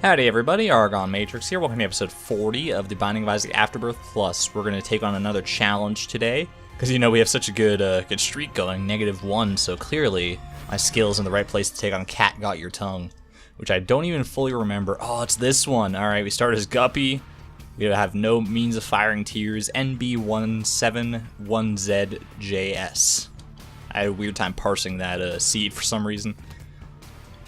Howdy everybody, ArgonMatrix here. Welcome to episode 40 of the Binding of Isaac Afterbirth Plus. We're going to take on another challenge today, because you know we have such a good streak going, -1, so clearly my skill's in the right place to take on Cat Got Your Tongue, which I don't even fully remember. Oh, it's this one. Alright, we start as Guppy. We have no means of firing tears, NB171ZJS. I had a weird time parsing that seed for some reason.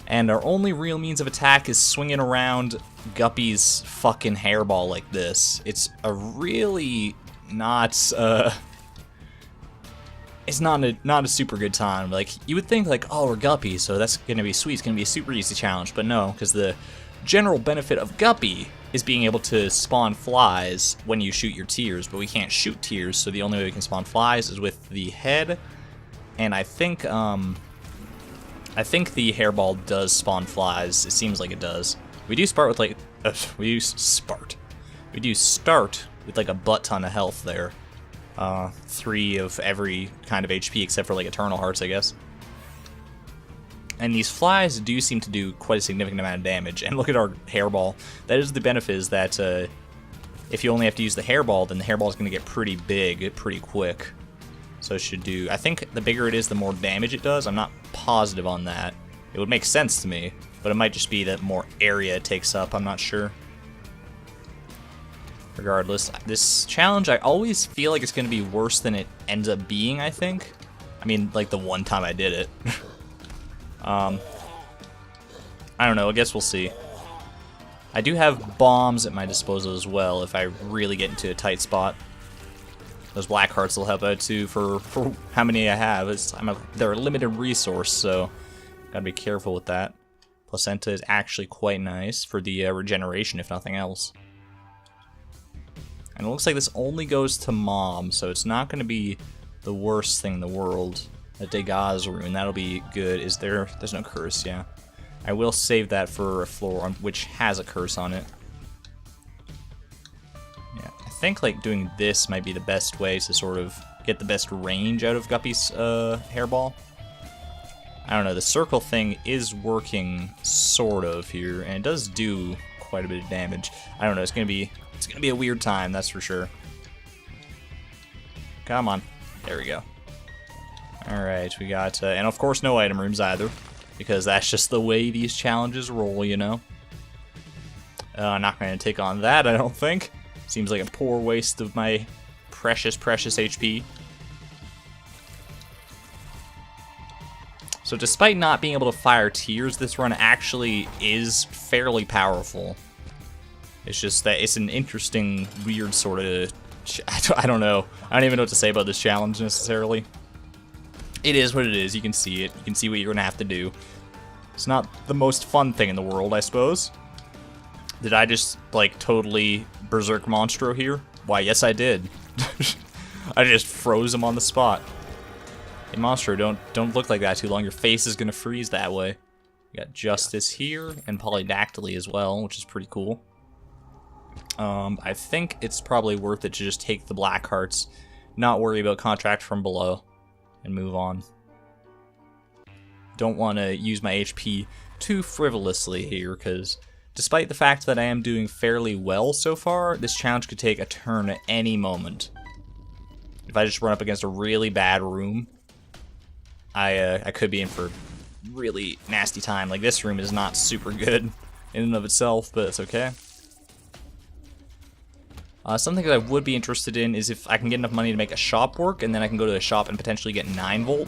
And our only real means of attack is swinging around Guppy's fucking hairball like this. It's a really not, it's not a super good time. Like, you would think, like, oh, we're Guppy, so that's gonna be sweet. It's gonna be a super easy challenge, but no, because the general benefit of Guppy is being able to spawn flies when you shoot your tears, but we can't shoot tears, so the only way we can spawn flies is with the head, and I think the hairball does spawn flies. It seems like it does. We do start with like we do start with like a butt ton of health there. 3 of every kind of HP except for like Eternal Hearts, I guess. And these flies do seem to do quite a significant amount of damage. And look at our hairball. That is the benefit, is that if you only have to use the hairball, then the hairball is going to get pretty big pretty quick. So it should do, I think the bigger it is, the more damage it does. I'm not positive on that. It would make sense to me, but it might just be that more area it takes up. I'm not sure. Regardless, this challenge, I always feel like it's going to be worse than it ends up being, I think. I mean, like the one time I did it. I don't know, I guess we'll see. I do have bombs at my disposal as well if I really get into a tight spot. Those black hearts will help out too for how many I have. They're a limited resource, so gotta be careful with that. Placenta is actually quite nice for the regeneration, if nothing else. And it looks like this only goes to Mom, so it's not going to be the worst thing in the world. A Degas rune, that'll be good. There's no curse, yeah. I will save that for a floor which has a curse on it. I think like doing this might be the best way to sort of get the best range out of Guppy's hairball. I don't know, the circle thing is working sort of here, and it does do quite a bit of damage. I don't know, it's gonna be a weird time, that's for sure. Come on, there we go. Alright, we got, and of course no item rooms either, because that's just the way these challenges roll, you know. Not gonna take on that, I don't think. Seems like a poor waste of my precious HP. So despite not being able to fire tears, this run actually is fairly powerful. It's just that it's an interesting, weird sort of... I don't know. I don't even know what to say about this challenge necessarily. It is what it is. You can see it. You can see what you're going to have to do. It's not the most fun thing in the world, I suppose. Did I just, like, totally berserk Monstro here? Why, yes I did. I just froze him on the spot. Hey, Monstro, don't look like that too long. Your face is gonna freeze that way. We got Justice here, and Polydactyly as well, which is pretty cool. I think it's probably worth it to just take the black hearts, not worry about Contract from Below, and move on. Don't want to use my HP too frivolously here, because... despite the fact that I am doing fairly well so far, this challenge could take a turn at any moment. If I just run up against a really bad room, I could be in for really nasty time. Like, this room is not super good in and of itself, but it's okay. Something that I would be interested in is if I can get enough money to make a shop work, and then I can go to a shop and potentially get 9 volt,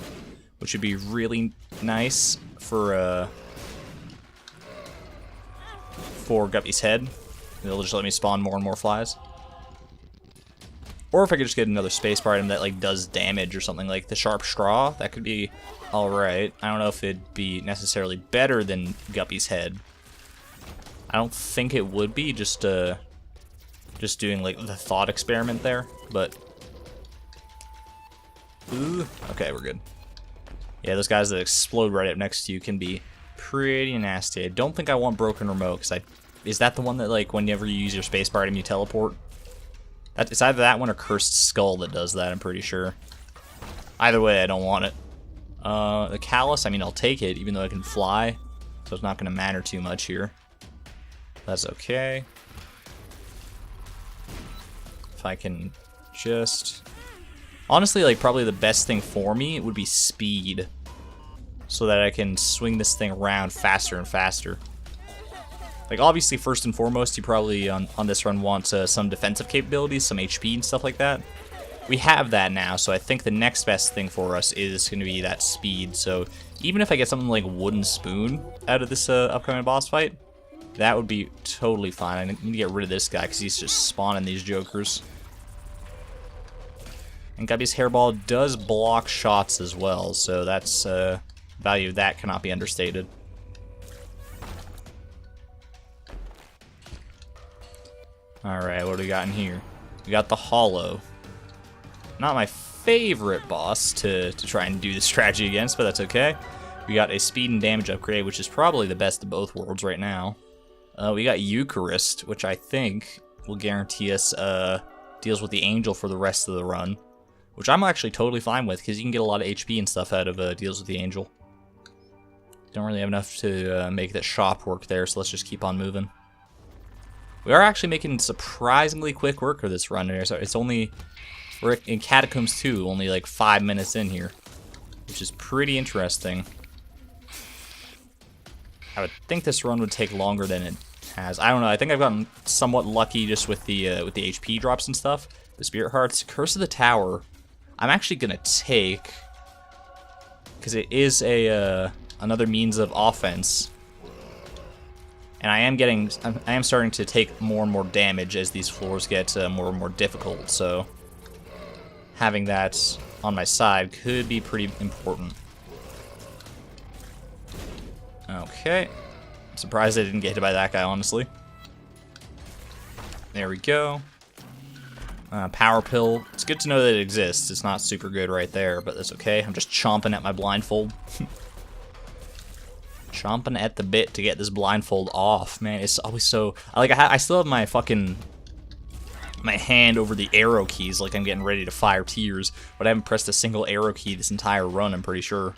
which would be really nice for Guppy's head. It'll just let me spawn more and more flies. Or if I could just get another spacebar item that like does damage or something, like the Sharp Straw, that could be alright. I don't know if it'd be necessarily better than Guppy's head. I don't think it would be, just doing like the thought experiment there, but... ooh, okay, we're good. Yeah, those guys that explode right up next to you can be pretty nasty. I don't think I want Broken Remote, because is that the one that, like, whenever you use your spacebar item, you teleport? It's either that one or Cursed Skull that does that, I'm pretty sure. Either way, I don't want it. The Callus, I mean, I'll take it, even though I can fly, so it's not going to matter too much here. That's okay. If I can just... Honestly, like, probably the best thing for me would be speed. So that I can swing this thing around faster and faster. Like, obviously, first and foremost, you probably, on this run, want some defensive capabilities, some HP and stuff like that. We have that now, so I think the next best thing for us is going to be that speed. So even if I get something like Wooden Spoon out of this upcoming boss fight, that would be totally fine. I need to get rid of this guy because he's just spawning these jokers. And Guppies' Hairball does block shots as well, so that's value of that cannot be understated. Alright, what do we got in here? We got the Hollow. Not my favorite boss to try and do the strategy against, but that's okay. We got a speed and damage upgrade, which is probably the best of both worlds right now. We got Eucharist, which I think will guarantee us deals with the Angel for the rest of the run. Which I'm actually totally fine with, because you can get a lot of HP and stuff out of deals with the Angel. Don't really have enough to make that shop work there, so let's just keep on moving. We are actually making surprisingly quick work of this run. So it's only... We're in Catacombs 2, only like 5 minutes in here. Which is pretty interesting. I would think this run would take longer than it has. I don't know, I think I've gotten somewhat lucky just with the HP drops and stuff. The Spirit Hearts, Curse of the Tower, I'm actually gonna take... Because it is a another means of offense. And I am starting to take more and more damage as these floors get more and more difficult, so having that on my side could be pretty important. Okay. I'm surprised I didn't get hit by that guy, honestly. There we go. Power Pill. It's good to know that it exists. It's not super good right there, but that's okay. I'm just chomping at my blindfold. Chomping at the bit to get this blindfold off, man. It's always so... I still have my fucking... my hand over the arrow keys like I'm getting ready to fire tears, but I haven't pressed a single arrow key this entire run, I'm pretty sure.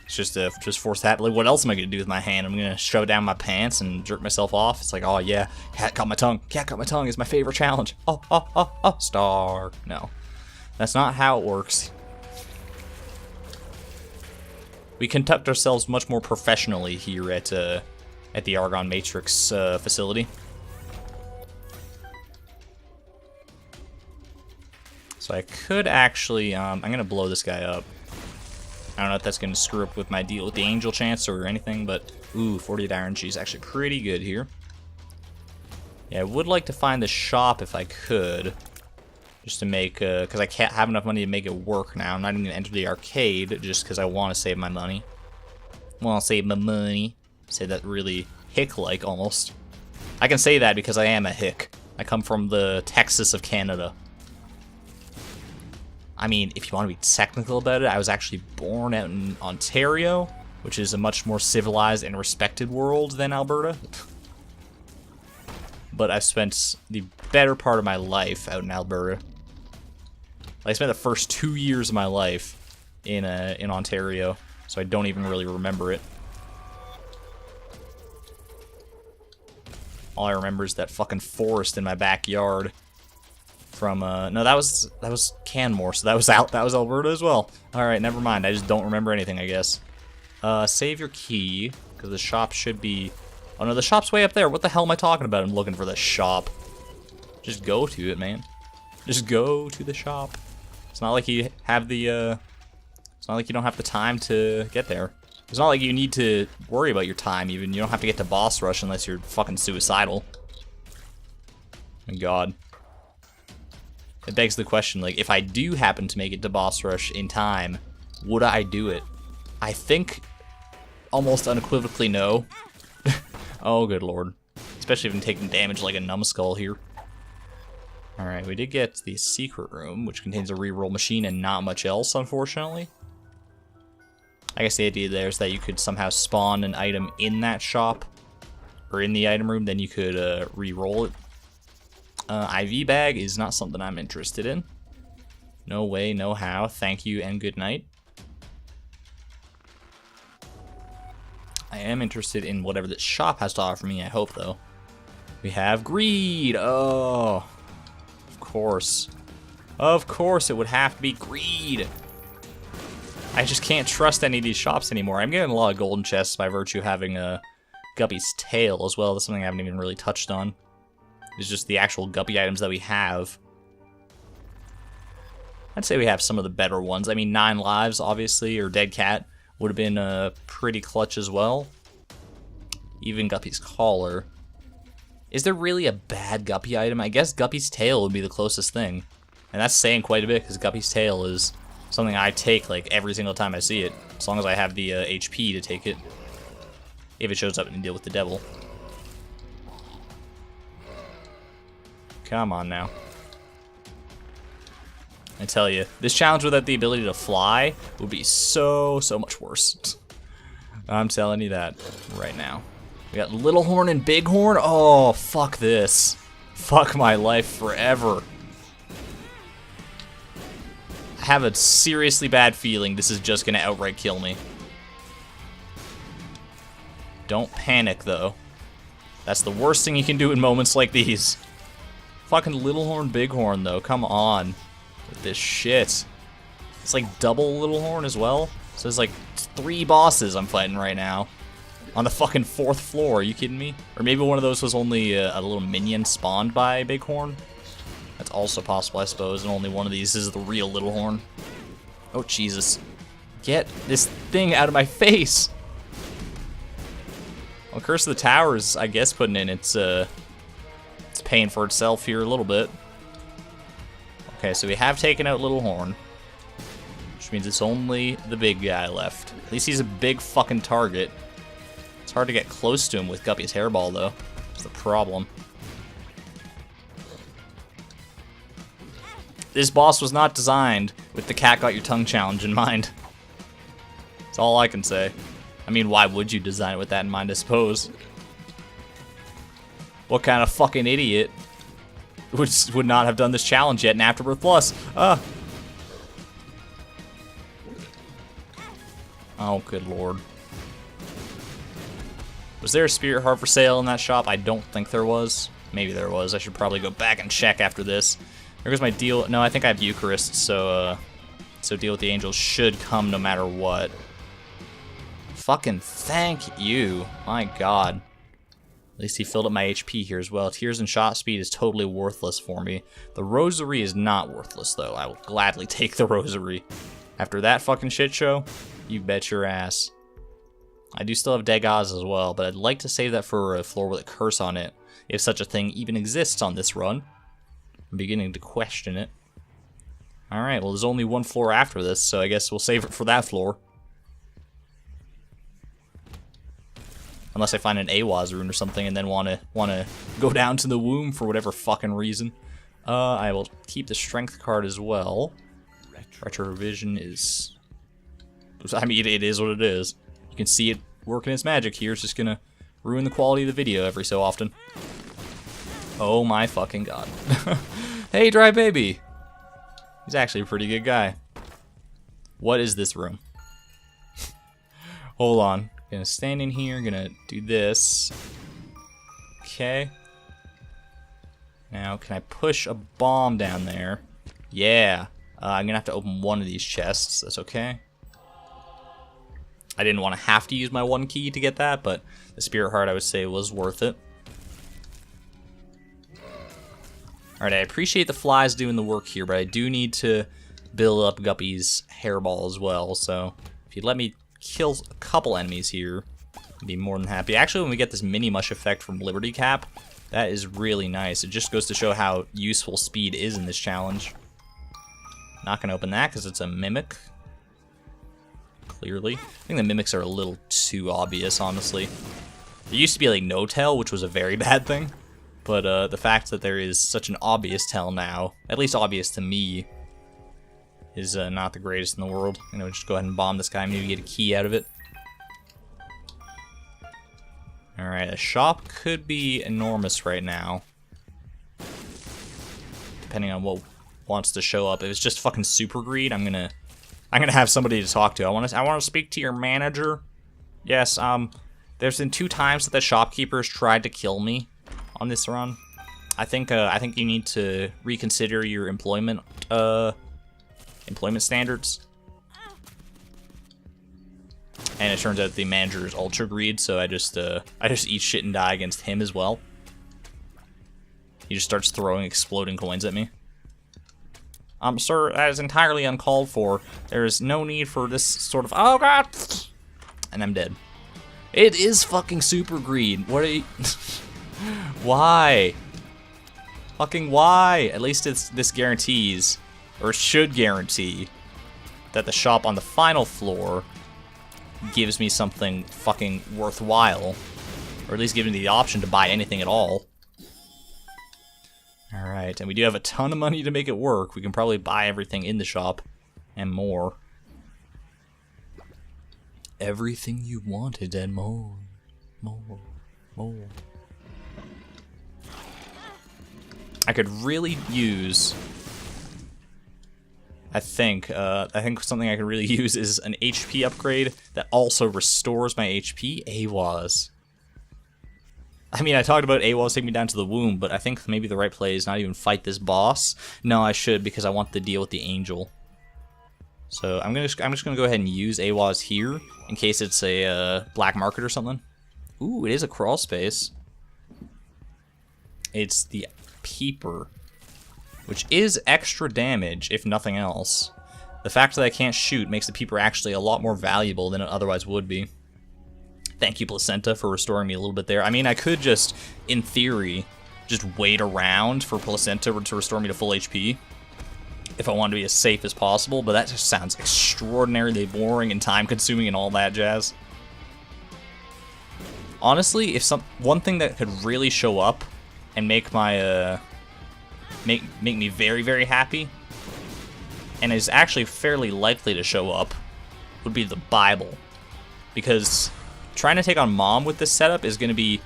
It's just force that. Like, what else am I gonna do with my hand? I'm gonna shove it down my pants and jerk myself off. It's like, oh yeah, cat caught my tongue. Cat caught my tongue is my favorite challenge. Oh, star. No, that's not how it works. We conduct ourselves much more professionally here at the ArgonMatrix facility. So I could actually, I'm gonna blow this guy up. I don't know if that's going to screw up with my deal with the Angel chance or anything, but ooh, 48 Iron G is actually pretty good here. Yeah, I would like to find the shop if I could, just to make, because I can't have enough money to make it work now. I'm not even going to enter the arcade just because I want to save my money. Want to save my money. Say that really hick-like almost. I can say that because I am a hick. I come from the Texas of Canada. I mean, if you want to be technical about it, I was actually born out in Ontario, which is a much more civilized and respected world than Alberta. But I've spent the better part of my life out in Alberta. I spent the first 2 years of my life in Ontario, so I don't even really remember it. All I remember is that fucking forest in my backyard. From no, that was Canmore, so that was Alberta as well. All right, never mind. I just don't remember anything, I guess. Save your key because the shop should be. Oh no, the shop's way up there. What the hell am I talking about? I'm looking for the shop. Just go to it, man. Just go to the shop. It's not like you have the. It's not like you don't have the time to get there. It's not like you need to worry about your time. Even you don't have to get to boss rush unless you're fucking suicidal. My God. It begs the question, like, if I do happen to make it to boss rush in time, would I do it? I think almost unequivocally no. Oh, good lord. Especially if I'm taking damage like a numbskull here. Alright, we did get the secret room, which contains a reroll machine and not much else, unfortunately. I guess the idea there is that you could somehow spawn an item in that shop, or in the item room, then you could re-roll it. IV bag is not something I'm interested in. No way, no how. Thank you and good night. I am interested in whatever this shop has to offer me, I hope, though. We have greed! Oh, of course. Of course it would have to be greed! I just can't trust any of these shops anymore. I'm getting a lot of golden chests by virtue of having a Guppy's tail as well. That's something I haven't even really touched on. It's just the actual Guppy items that we have. I'd say we have some of the better ones. I mean, 9 lives, obviously, or Dead Cat would have been pretty clutch as well. Even Guppy's collar. Is there really a bad Guppy item? I guess Guppy's tail would be the closest thing. And that's saying quite a bit, because Guppy's tail is something I take like every single time I see it. As long as I have the HP to take it. If it shows up and deal with the devil. Come on now. I tell you, this challenge without the ability to fly would be so much worse. I'm telling you that right now. We got Little Horn and Big Horn. Oh, fuck this. Fuck my life forever. I have a seriously bad feeling this is just gonna outright kill me. Don't panic, though. That's the worst thing you can do in moments like these. Fucking Little Horn, Big Horn, though. Come on. With this shit. It's like double Little Horn as well. So there's like 3 bosses I'm fighting right now. On the fucking 4th floor, are you kidding me? Or maybe one of those was only a little minion spawned by Big Horn. That's also possible, I suppose, and only one of these is the real Little Horn. Oh, Jesus. Get this thing out of my face! Well, Curse of the Towers, I guess, putting in it's paying for itself here a little bit. Okay, so we have taken out Little Horn. Which means it's only the big guy left. At least he's a big fucking target. It's hard to get close to him with Guppy's Hairball, though. That's the problem. This boss was not designed with the cat got your tongue challenge in mind. That's all I can say. I mean, why would you design it with that in mind, I suppose? What kind of fucking idiot would not have done this challenge yet in Afterbirth Plus? Oh, good lord. Was there a Spirit Heart for sale in that shop? I don't think there was. Maybe there was. I should probably go back and check after this. There goes my deal. No, I think I have Eucharist, so Deal with the Angels should come no matter what. Fucking thank you. My god. At least he filled up my HP here as well. Tears and Shot Speed is totally worthless for me. The Rosary is not worthless, though. I will gladly take the Rosary. After that fucking shit show, you bet your ass. I do still have Degas as well, but I'd like to save that for a floor with a curse on it, if such a thing even exists on this run. I'm beginning to question it. Alright, well there's only one floor after this, so I guess we'll save it for that floor. Unless I find an AWAS rune or something and then wanna go down to the womb for whatever fucking reason. I will keep the strength card as well. Retrovision is... I mean, it is what it is. You can see it working its magic here. It's just gonna ruin the quality of the video every so often. Oh my fucking god. Hey, Dry Baby! He's actually a pretty good guy. What is this room? Hold on. Gonna stand in here, gonna do this. Okay. Now, can I push a bomb down there? Yeah. I'm gonna have to open one of these chests. That's okay. I didn't want to have to use my 1 key to get that, but the Spirit Heart, I would say, was worth it. Alright, I appreciate the flies doing the work here, but I do need to build up Guppy's Hairball as well, so if you'd let me kill a couple enemies here, I'd be more than happy. Actually, when we get this mini-mush effect from Liberty Cap, that is really nice. It just goes to show how useful speed is in this challenge. Not gonna open that because it's a mimic. Clearly. I think the mimics are a little too obvious, honestly. There used to be like no tell, which was a very bad thing. But the fact that there is such an obvious tell now, at least obvious to me, is not the greatest in the world. You know, just go ahead and bomb this guy, maybe get a key out of it. Alright, a shop could be enormous right now. Depending on what wants to show up. If it's just fucking super greed, I'm gonna have somebody to talk to. I want to speak to your manager. Yes, There's been 2 times that the shopkeepers tried to kill me on this run. I think you need to reconsider your employment standards. And it turns out the manager is ultra greed, so I just eat shit and die against him as well. He just starts throwing exploding coins at me. Sir, that is entirely uncalled for. There is no need for this sort of— oh god! And I'm dead. It is fucking super greed. What are you— why? Fucking why? At least this guarantees, or should guarantee, that the shop on the final floor gives me something fucking worthwhile. Or at least gives me the option to buy anything at all. Alright, and we do have a ton of money to make it work. We can probably buy everything in the shop, and more. Everything you wanted and more. More. I could really use— I think something I could really use is an HP upgrade that also restores my HP. AWAS. I mean, I talked about AWAS taking me down to the womb, but I think maybe the right play is not even fight this boss. No, I should, because I want to deal with the angel. So I'm just gonna go ahead and use AWAS here in case it's a black market or something. Ooh, it is a crawl space. It's the peeper, which is extra damage, if nothing else. The fact that I can't shoot makes the peeper actually a lot more valuable than it otherwise would be. Thank you, Placenta, for restoring me a little bit there. I mean, I could just, in theory, just wait around for Placenta to restore me to full HP if I want to be as safe as possible, but that just sounds extraordinarily boring and time-consuming and all that jazz. Honestly, if one thing that could really show up and make my make me very, very happy, and is actually fairly likely to show up, would be the Bible. Because trying to take on Mom with this setup is going to be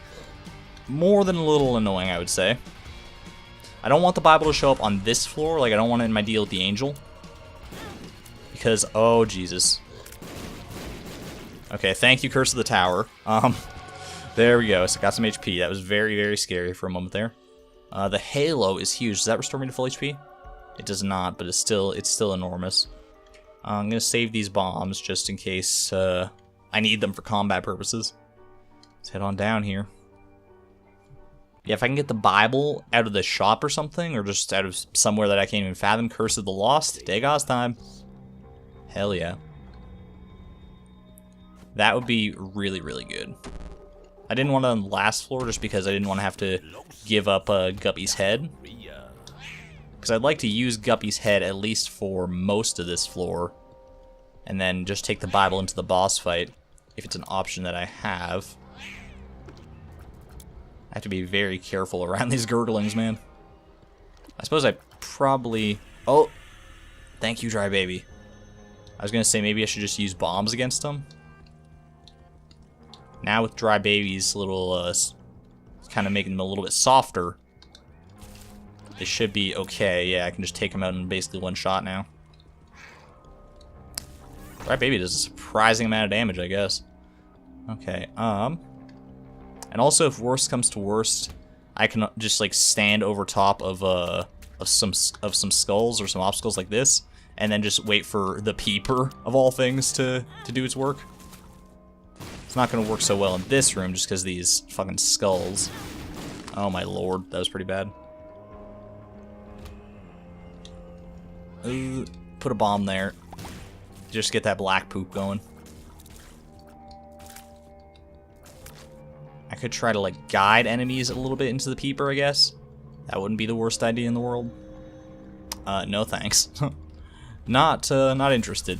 more than a little annoying, I would say. I don't want the Bible to show up on this floor, like I don't want it in my deal with the angel. Because, oh Jesus. Okay, thank you, Curse of the Tower. There we go, so I got some HP. That was very, very scary for a moment there. The halo is huge. Does that restore me to full HP? It does not, but it's still enormous. I'm gonna save these bombs just in case I need them for combat purposes. Let's head on down here. Yeah, if I can get the Bible out of the shop or something, or just out of somewhere that I can't even fathom, Curse of the Lost, Dagon's time. Hell yeah. That would be really, really good. I didn't want it on the last floor just because I didn't want to have to give up Guppy's head. Because I'd like to use Guppy's head at least for most of this floor. And then just take the Bible into the boss fight, if it's an option that I have. I have to be very careful around these gurglings, man. I suppose I probably— oh! Thank you, Dry Baby. I was gonna say maybe I should just use bombs against them. Now with Dry Baby's little, kind of making them a little bit softer, they should be okay. Yeah, I can just take them out in basically one shot now. Dry Baby does a surprising amount of damage, I guess. Okay, and also if worst comes to worst, I can just like stand over top of some skulls or some obstacles like this, and then just wait for the peeper of all things to do its work. It's not going to work so well in this room just because these fucking skulls. Oh my lord, that was pretty bad. Put a bomb there. Just get that black poop going. I could try to like guide enemies a little bit into the peeper, I guess. That wouldn't be the worst idea in the world. No thanks. Not interested.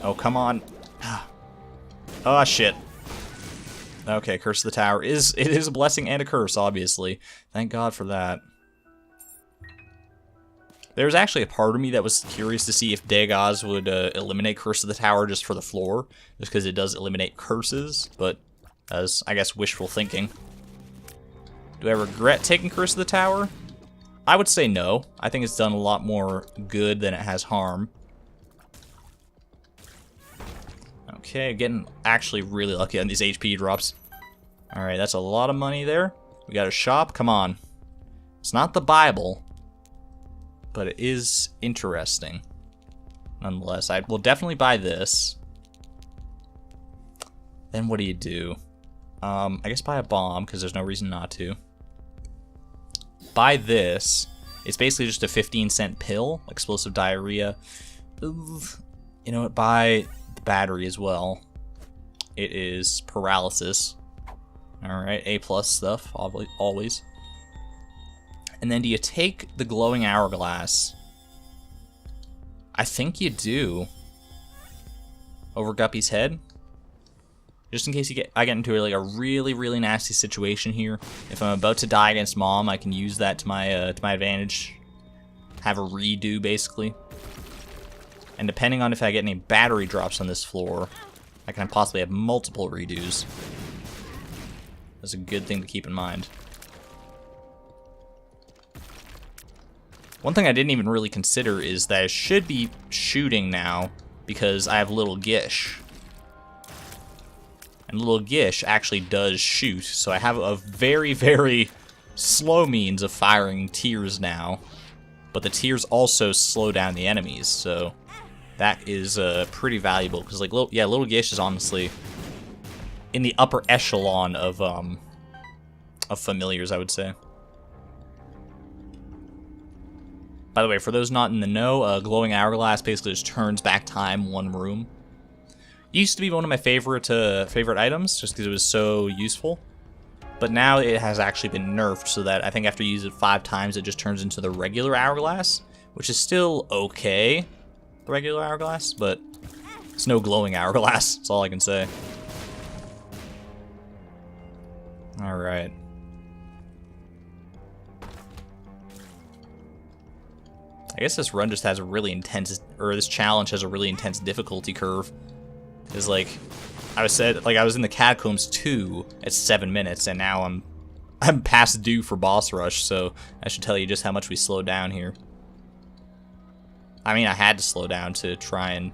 Oh, come on. Oh, shit. Okay, Curse of the Tower it is a blessing and a curse, obviously. Thank God for that. There was actually a part of me that was curious to see if Dagoz would eliminate Curse of the Tower just for the floor, just because it does eliminate curses, but as, I guess, wishful thinking. Do I regret taking Curse of the Tower? I would say no. I think it's done a lot more good than it has harm. Okay, getting actually really lucky on these HP drops. Alright, that's a lot of money there. We got a shop. Come on. It's not the Bible, but it is interesting. Nonetheless, I will definitely buy this. Then what do you do? I guess buy a bomb, because there's no reason not to. Buy this. It's basically just a 15-cent pill. Explosive diarrhea. You know what? Buy the battery as well. It is paralysis. Alright, A+ stuff, always. And then do you take the glowing hourglass? I think you do. Over Guppy's head. Just in case I get into like a really, really nasty situation here. If I'm about to die against Mom, I can use that to my advantage. Have a redo, basically. And depending on if I get any battery drops on this floor, I can possibly have multiple redos. That's a good thing to keep in mind. One thing I didn't even really consider is that I should be shooting now because I have Little Gish. And Little Gish actually does shoot, so I have a very, very slow means of firing tears now. But the tears also slow down the enemies, so that is pretty valuable. Because, like, Little Gish is honestly in the upper echelon of familiars, I would say. By the way, for those not in the know, glowing hourglass basically just turns back time one room. It used to be one of my favorite items, just because it was so useful. But now it has actually been nerfed, so that I think after you use it 5 times, it just turns into the regular hourglass, which is still okay, the regular hourglass, but it's no glowing hourglass. That's all I can say. All right. I guess this run just has a really intense, or this challenge has a really intense difficulty curve. Is like, I was in the Catacombs 2 at 7 minutes, and now I'm past due for boss rush, so I should tell you just how much we slowed down here. I mean, I had to slow down to try and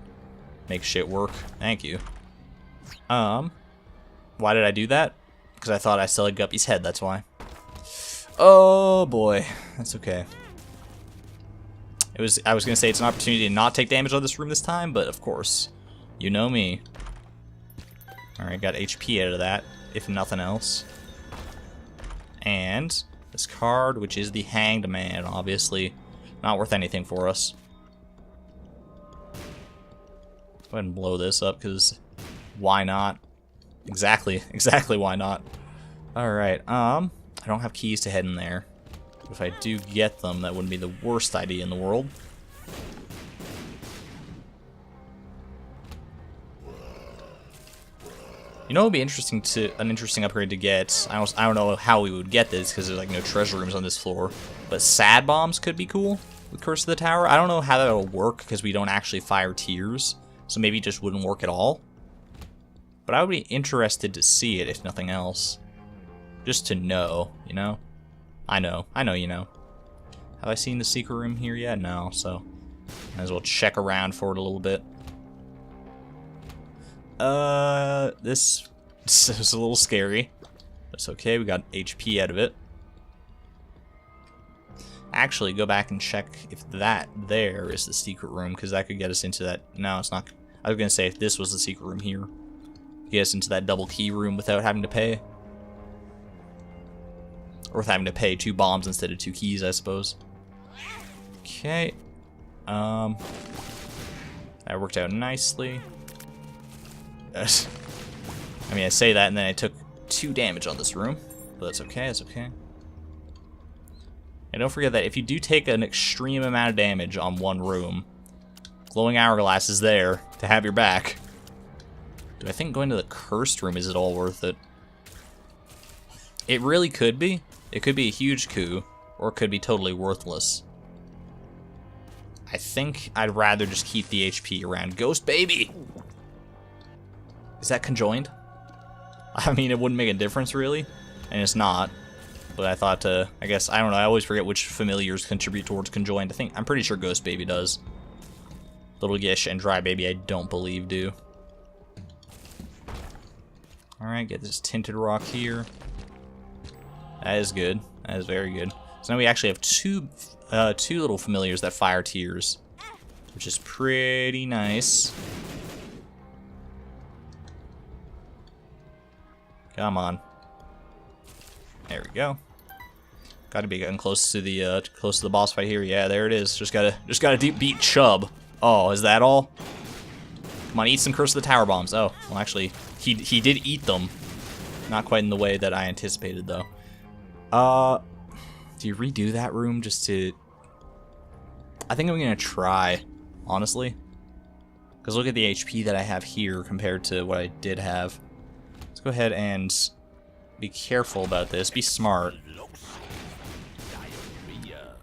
make shit work. Thank you. Why did I do that? Because I thought I still had Guppy's head, that's why. Oh boy, that's okay. I was gonna say it's an opportunity to not take damage on this room this time, but of course, you know me. Alright, got HP out of that, if nothing else. And this card, which is the Hanged Man, obviously not worth anything for us. Go ahead and blow this up, because why not? Exactly why not? Alright, I don't have keys to head in there. If I do get them, that wouldn't be the worst idea in the world. You know, it would be an interesting upgrade to get. I don't know how we would get this because there's like no treasure rooms on this floor. But sad bombs could be cool with Curse of the Tower. I don't know how that'll work because we don't actually fire tears, so maybe it just wouldn't work at all. But I would be interested to see it if nothing else, just to know. You know, I know you know. Have I seen the secret room here yet? No, so might as well check around for it a little bit. This is a little scary. It's okay, we got HP out of it. Actually, go back and check if that there is the secret room, because that could get us into that. No, it's not. I was gonna say if this was the secret room here, get us into that double key room without having to pay. Or with having to pay 2 bombs instead of 2 keys, I suppose. Okay. That worked out nicely. I mean, I say that and then I took 2 damage on this room, but that's okay, that's okay. And don't forget that if you do take an extreme amount of damage on one room, glowing hourglass is there to have your back. Do I think going to the cursed room is at all worth it? It really could be. It could be a huge coup, or it could be totally worthless. I think I'd rather just keep the HP around Ghost Baby. Is that conjoined? I mean, it wouldn't make a difference, really. And it's not. But I thought, I guess, I don't know, I always forget which familiars contribute towards conjoined. I'm pretty sure Ghost Baby does. Little Gish and Dry Baby, I don't believe, do. Alright, get this tinted rock here. That is good. That is very good. So now we actually have two little familiars that fire tears, which is pretty nice. Come on. There we go. Got to be getting close to the boss fight here. Yeah, there it is. Just gotta beat Chubb. Oh, is that all? Come on, eat some Curse of the Tower Bombs. Oh, well, actually, he did eat them. Not quite in the way that I anticipated, though. Do you redo that room just to... I think I'm gonna try, honestly. Because look at the HP that I have here compared to what I did have. Let's go ahead and be careful about this. Be smart.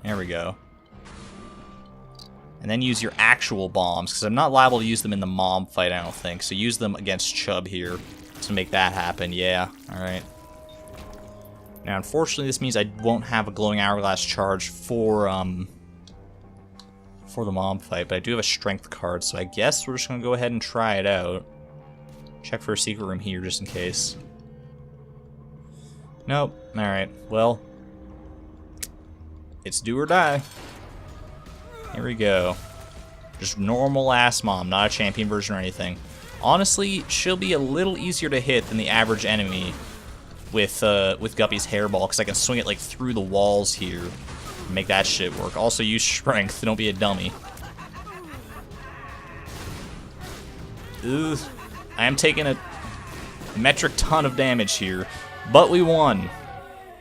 There we go. And then use your actual bombs, because I'm not liable to use them in the mom fight, I don't think. So use them against Chubb here to make that happen. Yeah, alright. Now, unfortunately, this means I won't have a glowing hourglass charge for the mom fight, but I do have a strength card, so I guess we're just gonna go ahead and try it out. Check for a secret room here, just in case. Nope. Alright, well, it's do or die. Here we go. Just normal ass mom, not a champion version or anything. Honestly, she'll be a little easier to hit than the average enemy with Guppy's Hairball, because I can swing it like through the walls here and make that shit work. Also use strength, don't be a dummy. Ugh. I am taking a metric ton of damage here, but we won.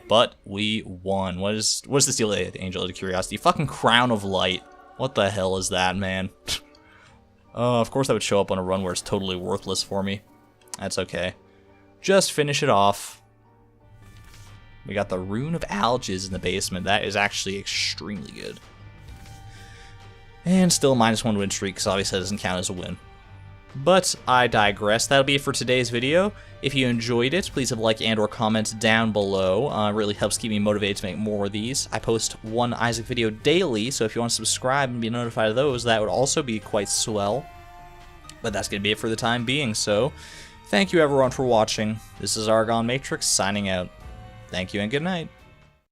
What is this deal with Angel of Curiosity? Fucking Crown of Light. What the hell is that, man? Of course that would show up on a run where it's totally worthless for me. That's okay. Just finish it off. We got the Rune of Alges in the basement. That is actually extremely good. And still -1 win streak, because obviously that doesn't count as a win. But I digress. That'll be it for today's video. If you enjoyed it, please have a like and or comment down below. It really helps keep me motivated to make more of these. I post one Isaac video daily, so if you want to subscribe and be notified of those, that would also be quite swell. But that's going to be it for the time being, so thank you everyone for watching. This is ArgonMatrix signing out. Thank you and good night.